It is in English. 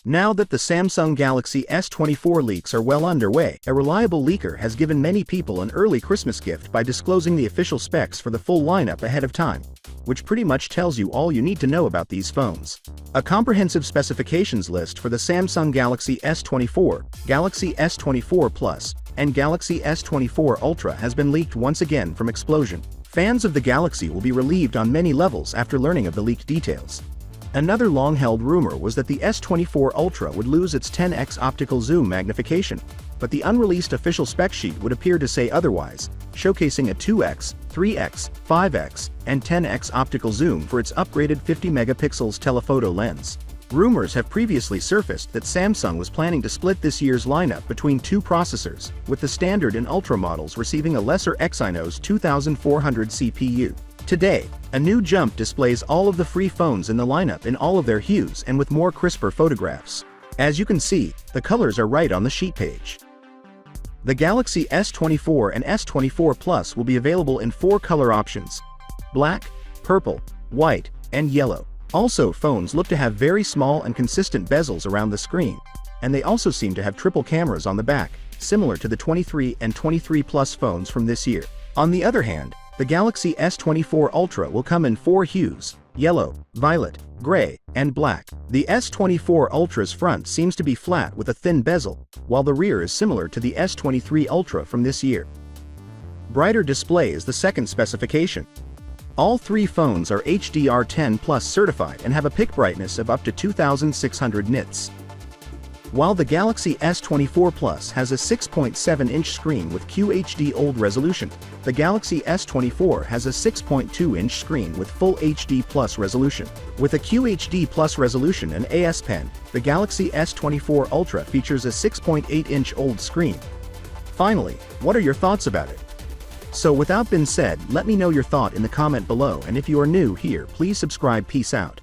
Now that the Samsung Galaxy S24 leaks are well underway, a reliable leaker has given many people an early Christmas gift by disclosing the official specs for the full lineup ahead of time, which pretty much tells you all you need to know about these phones. A comprehensive specifications list for the Samsung Galaxy S24, Galaxy S24 Plus, and Galaxy S24 Ultra has been leaked once again from Explosion. Fans of the Galaxy will be relieved on many levels after learning of the leaked details. Another long-held rumor was that the S24 Ultra would lose its 10x optical zoom magnification, but the unreleased official spec sheet would appear to say otherwise, showcasing a 2x, 3x, 5x, and 10x optical zoom for its upgraded 50 megapixels telephoto lens. Rumors have previously surfaced that Samsung was planning to split this year's lineup between two processors, with the standard and Ultra models receiving a lesser Exynos 2400 CPU. Today, a new jump displays all of the free phones in the lineup in all of their hues and with more crisper photographs. As you can see, the colors are right on the sheet page. The Galaxy S24 and S24 Plus will be available in 4 color options: black, purple, white, and yellow. Also, phones look to have very small and consistent bezels around the screen, and they also seem to have triple cameras on the back, similar to the 23 and 23 Plus phones from this year. On the other hand, the Galaxy S24 Ultra will come in 4 hues: yellow, violet, gray, and black. The S24 Ultra's front seems to be flat with a thin bezel, while the rear is similar to the S23 Ultra from this year. Brighter display is the second specification. All 3 phones are HDR10+ certified and have a peak brightness of up to 2600 nits. While the Galaxy S24 Plus has a 6.7-inch screen with QHD OLED resolution, the Galaxy S24 has a 6.2-inch screen with Full HD Plus resolution. With a QHD Plus resolution and AS Pen, the Galaxy S24 Ultra features a 6.8-inch OLED screen. Finally, what are your thoughts about it? So without being said, let me know your thought in the comment below, and if you are new here, please subscribe. Peace out.